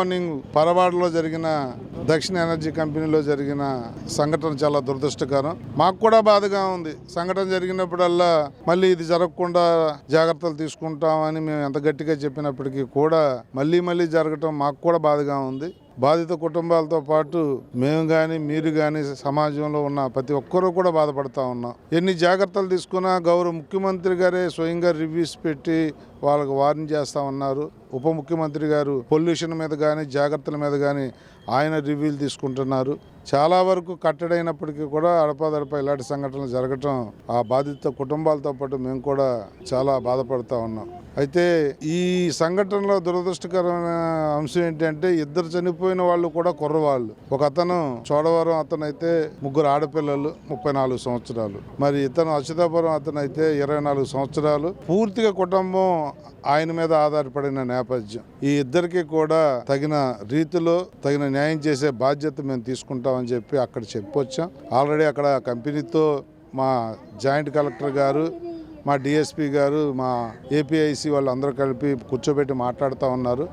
Morning పరవాడలో జరిగిన దక్షిణ energy కంపెనీలో జరిగిన సంఘటన చాలా దురదృష్టకరం. మాకు కూడా బాధగా ఉంది. సంఘటన జరిగినప్పుడల్లా మళ్ళీ ఇది జరగకుండా జాగ్రత్తలు తీసుకుంటామని మేము ఎంత గట్టిగా చెప్పినప్పటికీ కూడా మళ్ళీ జరగటం మాకు కూడా బాధగా ఉంది. బాధిత కుటుంబాలతో పాటు మేము కానీ మీరు కానీ సమాజంలో ఉన్న ప్రతి ఒక్కరూ కూడా బాధపడతా ఉన్నాం. ఎన్ని జాగ్రత్తలు తీసుకున్నా గౌరవ ముఖ్యమంత్రి గారే స్వయంగా రివ్యూస్ పెట్టి వాళ్ళకు వార్నింగ్ చేస్తూ ఉన్నారు. ఉప ముఖ్యమంత్రి గారు పొల్యూషన్ మీద కానీ జాగ్రత్తల మీద కానీ ఆయన రివ్యూలు తీసుకుంటున్నారు. చాలా వరకు కట్టడైనప్పటికీ కూడా అడపాదడపా ఇలాంటి సంఘటనలు జరగటం ఆ బాధిత కుటుంబాలతో పాటు మేము కూడా చాలా బాధపడుతూ ఉన్నాం. అయితే ఈ సంఘటనలో దురదృష్టకరమైన అంశం ఏంటంటే ఇద్దరు చనిపోయిన వాళ్ళు కూడా కుర్రవాళ్ళు. ఒక అతను చోడవరం అతను అయితే ముగ్గురు ఆడపిల్లలు 34 సంవత్సరాలు. మరి ఇతను అచ్యుతాపురం అతను అయితే 24 సంవత్సరాలు. పూర్తిగా కుటుంబం ఆయన మీద ఆధారపడిన నేపథ్యం. ఈ ఇద్దరికి కూడా తగిన రీతిలో తగిన న్యాయం చేసే బాధ్యత మేము తీసుకుంటామని చెప్పి అక్కడ చెప్పొచ్చాం. ఆల్రెడీ అక్కడ కంపెనీతో మా జాయింట్ కలెక్టర్ గారు, మా డిఎస్పీ గారు, మా ఏపీఐసి వాళ్ళు అందరూ కలిపి కూర్చోబెట్టి మాట్లాడుతూ ఉన్నారు.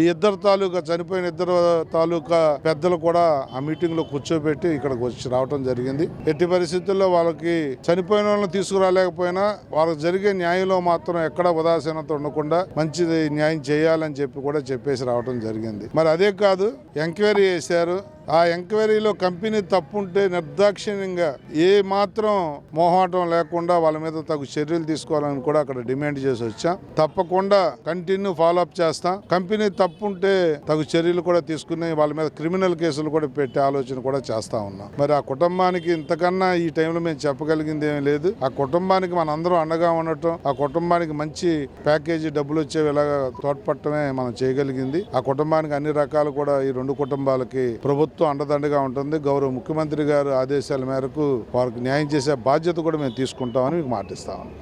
ఈ ఇద్దరు తాలూకా చనిపోయిన ఇద్దరు తాలూకా పెద్దలు కూడా ఆ మీటింగ్లో కూర్చోబెట్టి ఇక్కడికి వచ్చి రావడం జరిగింది. ఎట్టి పరిస్థితుల్లో వాళ్ళకి చనిపోయిన వాళ్ళని తీసుకురాలేకపోయినా వాళ్ళకి జరిగే న్యాయంలో మాత్రం ఎక్కడ ఉదాసీనత ఉండకుండా మంచిది న్యాయం చేయాలని చెప్పి కూడా చెప్పేసి రావడం జరిగింది. మరి అదే కాదు, ఎంక్వైరీ చేశారు. ఆ ఎంక్వైరీలో కంపెనీ తప్పుంటే నిర్దాక్షిణ్యంగా ఏ మాత్రం మోహాటం లేకుండా వాళ్ళ మీద తగు చర్యలు తీసుకోవాలని కూడా అక్కడ డిమాండ్ చేసి వచ్చాం. తప్పకుండా కంటిన్యూ ఫాలో అప్ చేస్తాం. కంపెనీ తప్పుంటే తగు చర్యలు కూడా తీసుకుని వాళ్ళ మీద క్రిమినల్ కేసులు కూడా పెట్టే ఆలోచన కూడా చేస్తా ఉన్నాం. మరి ఆ కుటుంబానికి ఇంతకన్నా ఈ టైంలో మేము చెప్పగలిగింది ఏమీ లేదు. ఆ కుటుంబానికి మనందరం అండగా ఉండటం, ఆ కుటుంబానికి మంచి ప్యాకేజీ డబ్బులు వచ్చేవి ఇలాగా తోడ్పడటమే మనం చేయగలిగింది. ఆ కుటుంబానికి అన్ని రకాలు కూడా ఈ రెండు కుటుంబాలకి ప్రభుత్వం అండదండగా ఉంటుంది. గౌరవ ముఖ్యమంత్రి గారు ఆదేశాల మేరకు వారికి న్యాయం చేసే బాధ్యత కూడా మేము తీసుకుంటామని మీకు మాటిస్తామని.